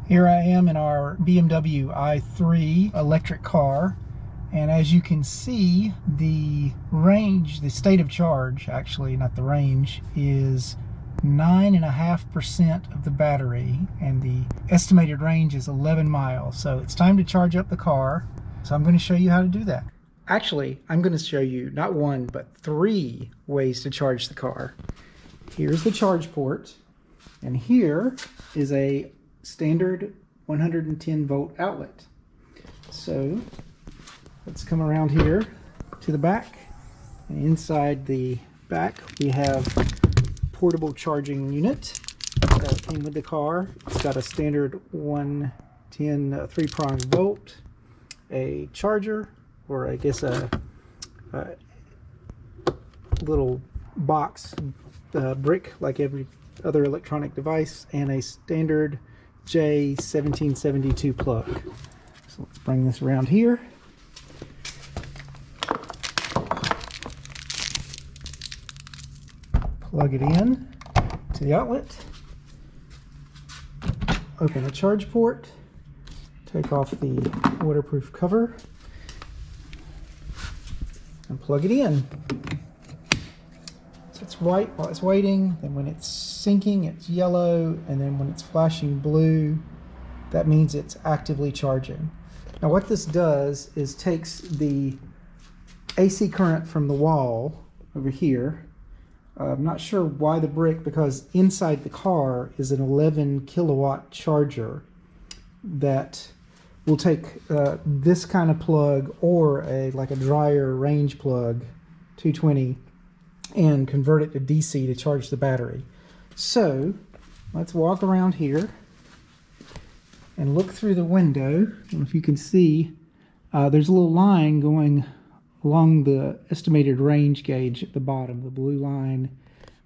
Here I am in our BMW i3 electric car, and as you can see, the range, the state of charge, actually not the range, is 9.5% of the battery, and the estimated range is 11 miles. So it's time to charge up the car. So I'm going to show you how to do that. Actually, I'm going to show you not one but 3 ways to charge the car. Here's the charge port, and here is a standard 110 volt outlet. So let's come around here to the back, and inside the back we have portable charging unit that came with the car. It's got a standard 110 3-prong volt, a charger, or I guess a little box brick like every other electronic device, and a standard J1772 plug. So let's bring this around here. Plug it in to the outlet. Open the charge port. Take off the waterproof cover and plug it in. So it's white while it's waiting, then when it's sinking it's yellow, and then when it's flashing blue, that means it's actively charging. Now what this does is takes the AC current from the wall over here. I'm not sure why the brick, because inside the car is an 11 kilowatt charger that will take this kind of plug, or like a dryer range plug 220, and convert it to DC to charge the battery. So let's walk around here and look through the window. I don't know if you can see, there's a little line going along the estimated range gauge at the bottom. The blue line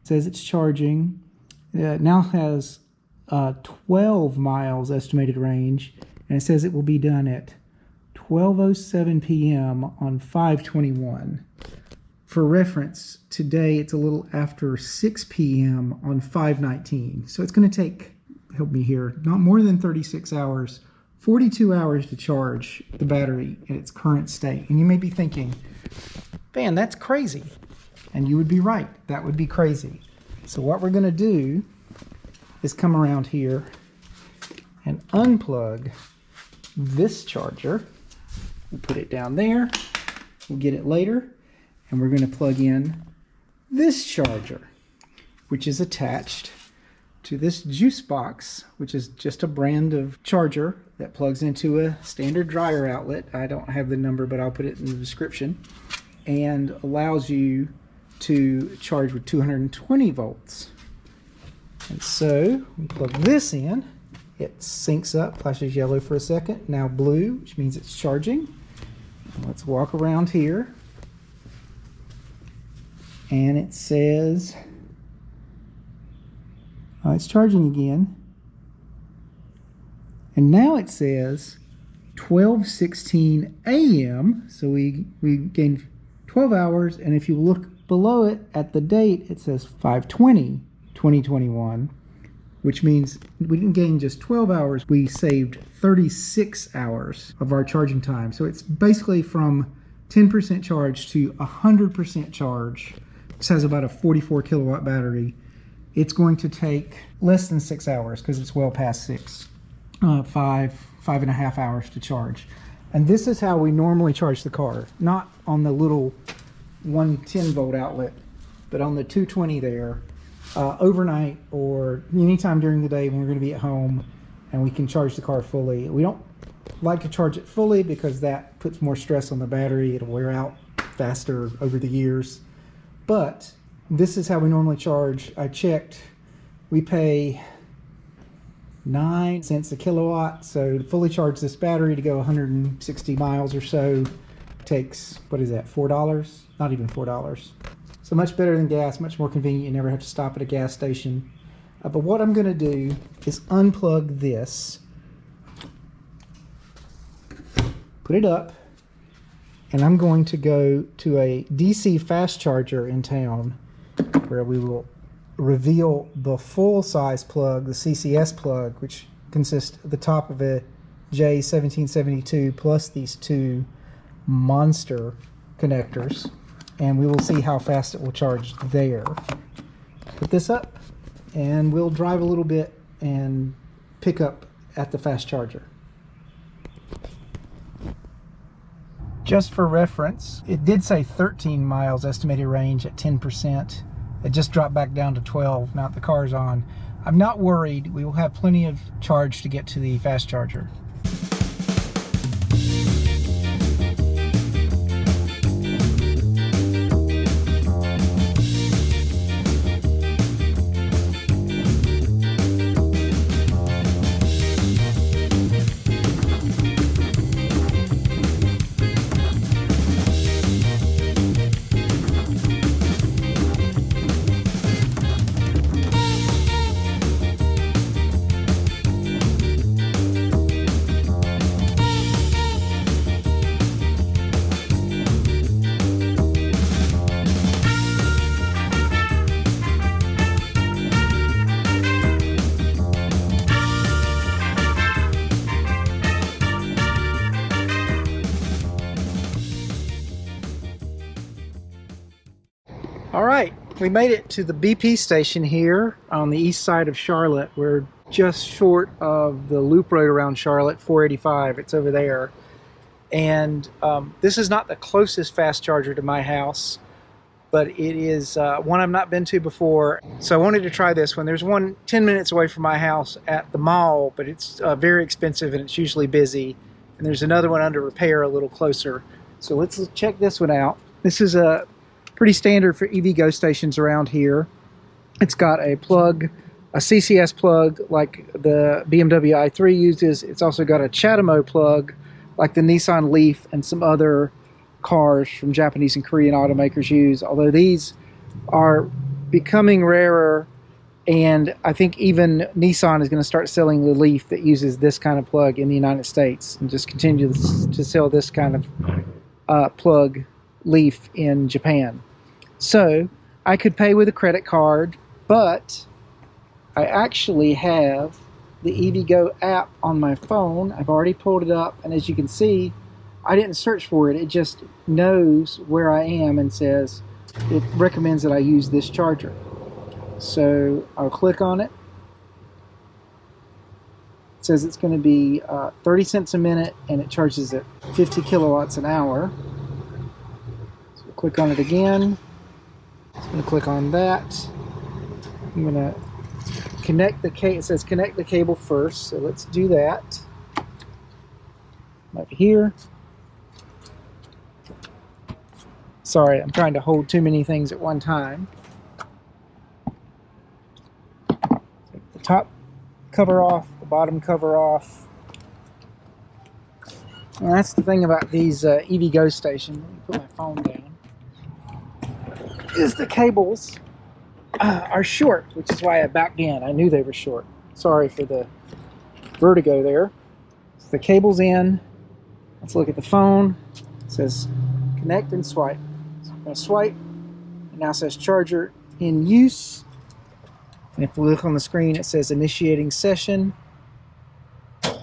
says it's charging. It now has 12 miles estimated range, and it says it will be done at 12:07 p.m. on 5/21. For reference, today it's a little after 6 p.m. on 5/19. So it's going to take, help me here, not more than 36 hours, 42 hours to charge the battery in its current state. And you may be thinking, man, that's crazy. And you would be right, that would be crazy. So what we're going to do is come around here and unplug this charger. We'll put it down there. We'll get it later. And we're going to plug in this charger, which is attached to this juice box, which is just a brand of charger that plugs into a standard dryer outlet. I don't have the number, but I'll put it in the description, and allows you to charge with 220 volts. And so we plug this in. It syncs up, flashes yellow for a second, now blue, which means it's charging. Let's walk around here. And it says, oh, it's charging again. And now it says 12:16 a.m. So we gained 12 hours. And if you look below it at the date, it says 5/20/2021, which means we didn't gain just 12 hours. We saved 36 hours of our charging time. So it's basically from 10% charge to 100% charge. This has about a 44 kilowatt battery. It's going to take less than 6 hours because it's well past 6. 5.5 hours to charge. And this is how we normally charge the car. Not on the little 110 volt outlet, but on the 220 there, overnight or anytime during the day when we're going to be at home and we can charge the car fully. We don't like to charge it fully because that puts more stress on the battery. It'll wear out faster over the years. But this is how we normally charge. I checked. We pay 9 cents a kilowatt. So to fully charge this battery to go 160 miles or so takes, what is that, $4? Not even $4. So much better than gas, much more convenient. You never have to stop at a gas station. But what I'm going to do is unplug this, put it up, and I'm going to go to a DC fast charger in town where we will reveal the full size plug, the CCS plug, which consists of the top of a J1772 plus these two monster connectors, and we will see how fast it will charge there. Put this up and we'll drive a little bit and pick up at the fast charger. Just for reference, it did say 13 miles estimated range at 10%. It just dropped back down to 12 now that the car's on. I'm not worried. We will have plenty of charge to get to the fast charger. All right, we made it to the BP station here on the east side of Charlotte. We're just short of the loop road around Charlotte, 485. It's over there. And this is not the closest fast charger to my house, but it is one I've not been to before. So I wanted to try this one. There's one 10 minutes away from my house at the mall, but it's very expensive and it's usually busy. And there's another one under repair a little closer. So let's check this one out. This is a pretty standard for EVgo stations around here. It's got a plug, a CCS plug like the BMW i3 uses. It's also got a CHAdeMO plug like the Nissan Leaf and some other cars from Japanese and Korean automakers use, although these are becoming rarer, and I think even Nissan is going to start selling the Leaf that uses this kind of plug in the United States and just continue to sell this kind of plug Leaf in Japan. So I could pay with a credit card, but I actually have the EVgo app on my phone. I've already pulled it up, and as you can see, I didn't search for it. It just knows where I am and says it recommends that I use this charger. So I'll click on it. It says it's going to be 30 cents a minute, and it charges at 50 kilowatts an hour. Click on it again. I'm going to click on that. I'm going to connect the cable. It says connect the cable first, so let's do that. Over here. Sorry, I'm trying to hold too many things at one time. Take the top cover off, the bottom cover off. And that's the thing about these EVgo stations. Let me put my phone down. Is the cables are short, which is why I backed in. I knew they were short. Sorry for the vertigo there. So the cable's in. Let's look at the phone. It says connect and swipe. So I'm going to swipe. It now says charger in use. And if we look on the screen, it says initiating session. You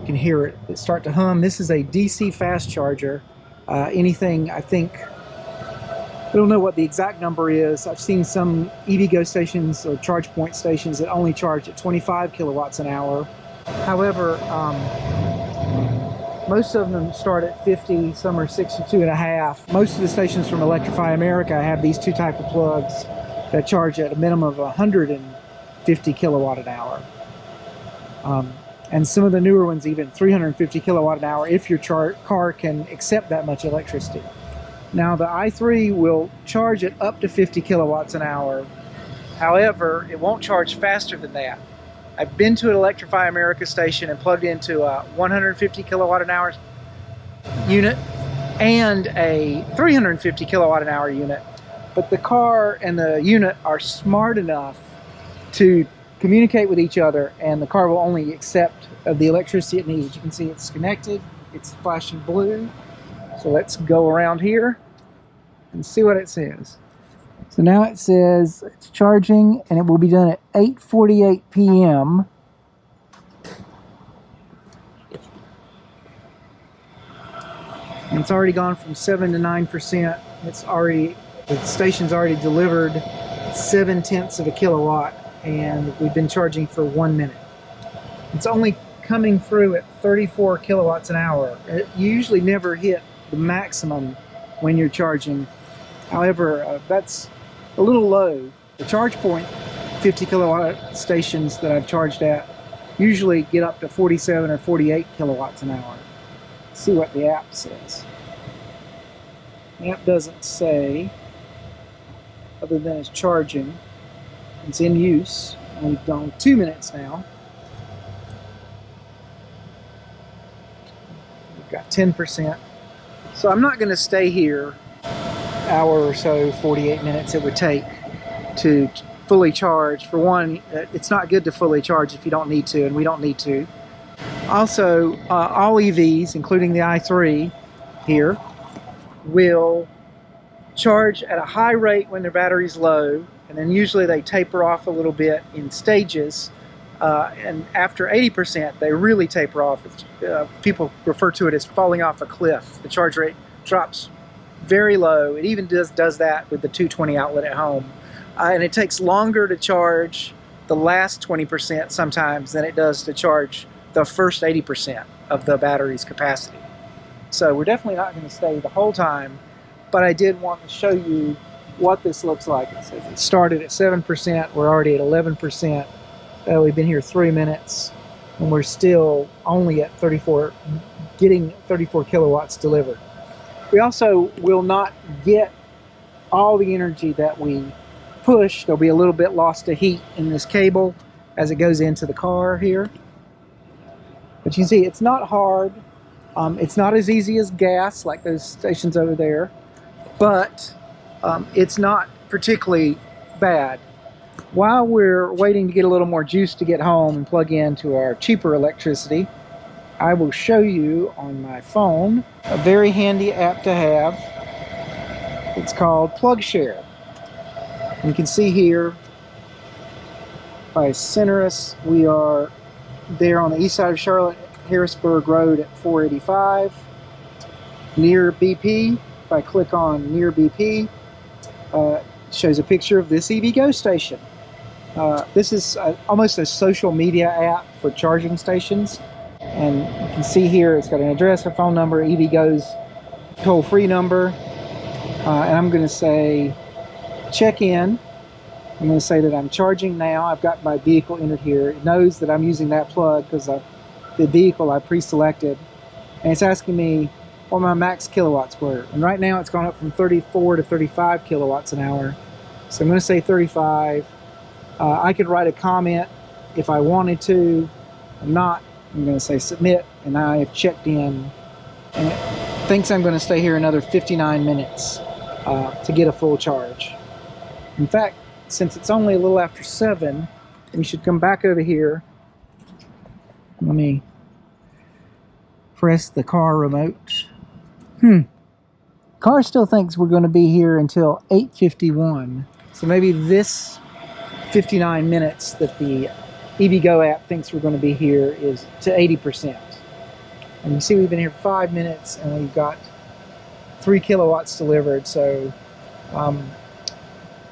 can hear it start to hum. This is a DC fast charger. Anything, I think, I don't know what the exact number is. I've seen some EVgo stations or charge point stations that only charge at 25 kilowatts an hour. However, most of them start at 50, some are 62 and a half. Most of the stations from Electrify America have these two type of plugs that charge at a minimum of 150 kilowatt an hour. And some of the newer ones even 350 kilowatt an hour if your car can accept that much electricity. Now the i3 will charge it up to 50 kilowatts an hour. However, it won't charge faster than that. I've been to an Electrify America station and plugged into a 150 kilowatt an hour unit and a 350 kilowatt an hour unit. But the car and the unit are smart enough to communicate with each other, and the car will only accept the electricity it needs. You can see it's connected, it's flashing blue. So let's go around here and see what it says. So now it says it's charging, and it will be done at 8:48 p.m. And it's already gone from 7 to 9%. The station's already delivered 0.7 of a kilowatt, and we've been charging for 1 minute. It's only coming through at 34 kilowatts an hour. You usually never hit the maximum when you're charging. However, that's a little low. The charge point 50 kilowatt stations that I've charged at usually get up to 47 or 48 kilowatts an hour. Let's see what the app says. The app doesn't say, other than it's charging. It's in use. And we've gone 2 minutes now. We've got 10%. So I'm not going to stay here hour or so, 48 minutes it would take to fully charge. For one, it's not good to fully charge if you don't need to, and we don't need to. Also, all EVs, including the i3 here, will charge at a high rate when their battery's low, and then usually they taper off a little bit in stages, and after 80% they really taper off. People refer to it as falling off a cliff. The charge rate drops very low. It even does that with the 220 outlet at home. And it takes longer to charge the last 20% sometimes than it does to charge the first 80% of the battery's capacity. So we're definitely not going to stay the whole time, but I did want to show you what this looks like. It says it started at 7%, we're already at 11%. We've been here 3 minutes, and we're still only at 34, getting 34 kilowatts delivered. We also will not get all the energy that we push. There'll be a little bit lost to heat in this cable as it goes into the car here. But you can see it's not hard. It's not as easy as gas like those stations over there, but it's not particularly bad. While we're waiting to get a little more juice to get home and plug into our cheaper electricity, I will show you on my phone a very handy app to have. It's called PlugShare. You can see here, if I center us, we are there on the east side of Charlotte, Harrisburg Road at 485, near BP. If I click on near BP, it shows a picture of this EVgo station. This is almost a social media app for charging stations. And you can see here it's got an address, a phone number, EVgo's toll-free number. And I'm going to say check in. I'm going to say that I'm charging now. I've got my vehicle entered here. It knows that I'm using that plug because the vehicle I pre-selected. And it's asking me what my max kilowatts were. And right now it's gone up from 34 to 35 kilowatts an hour. So I'm going to say 35. I could write a comment if I wanted to. I'm not. I'm going to say submit, and I have checked in, and it thinks I'm going to stay here another 59 minutes to get a full charge. In fact, since it's only a little after 7, we should come back over here. Let me press the car remote. Car still thinks we're going to be here until 8:51. So maybe this 59 minutes that the EVgo app thinks we're going to be here is to 80%. And you see we've been here 5 minutes and we've got 3 kilowatts delivered. So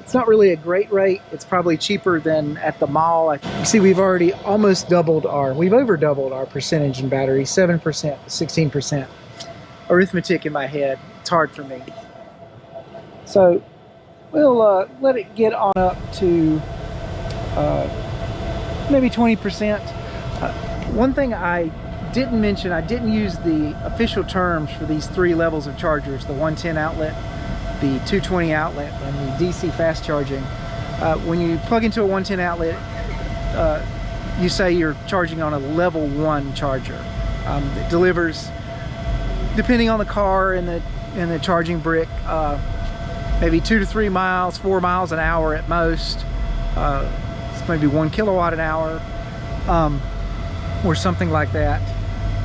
it's not really a great rate. It's probably cheaper than at the mall. You see we've already almost we've over doubled our percentage in battery, 7% to 16%. Arithmetic in my head, it's hard for me. So we'll let it get on up to maybe 20%. One thing I didn't mention, I didn't use the official terms for these 3 levels of chargers, the 110 outlet, the 220 outlet, and the DC fast charging. When you plug into a 110 outlet, you say you're charging on a level 1 charger. It delivers, depending on the car and the charging brick, maybe 2 to 3 miles, 4 miles an hour at most. Maybe 1 kilowatt an hour, or something like that.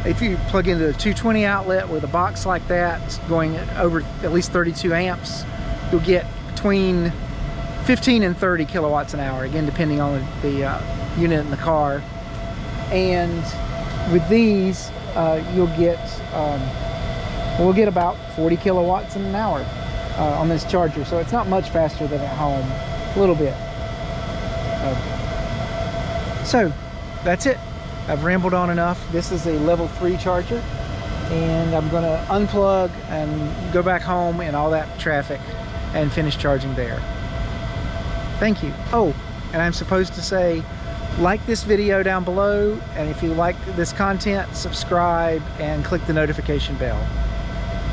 If you plug into a 220 outlet with a box like that, going over at least 32 amps, you'll get between 15 and 30 kilowatts an hour, again depending on the unit in the car. And with these you'll get we'll get about 40 kilowatts in an hour on this charger, so it's not much faster than at home, a little bit. So that's it. I've rambled on enough. This is a level 3 charger, and I'm going to unplug and go back home and all that traffic and finish charging there. Thank you. Oh, and I'm supposed to say, like this video down below, and if you like this content, subscribe and click the notification bell.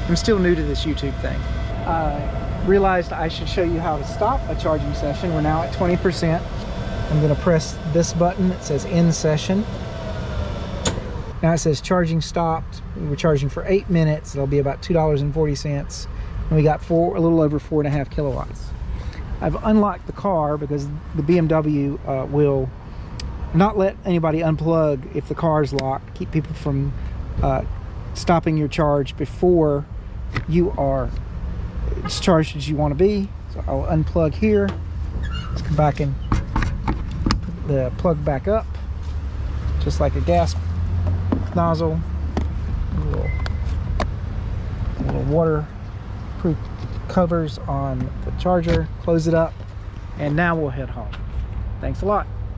I'm still new to this YouTube thing. I realized I should show you how to stop a charging session. We're now at 20%. I'm going to press this button that says end session. Now it says charging stopped. We're charging for 8 minutes. It'll be about $2.40, and we got a little over 4.5 kilowatts. I've unlocked the car because the BMW will not let anybody unplug if the car is locked. Keep people from stopping your charge before you are as charged as you want to be. So I'll unplug here. Let's come back and put the plug back up, just like a gas nozzle. A little waterproof covers on the charger. Close it up, and now we'll head home. Thanks a lot.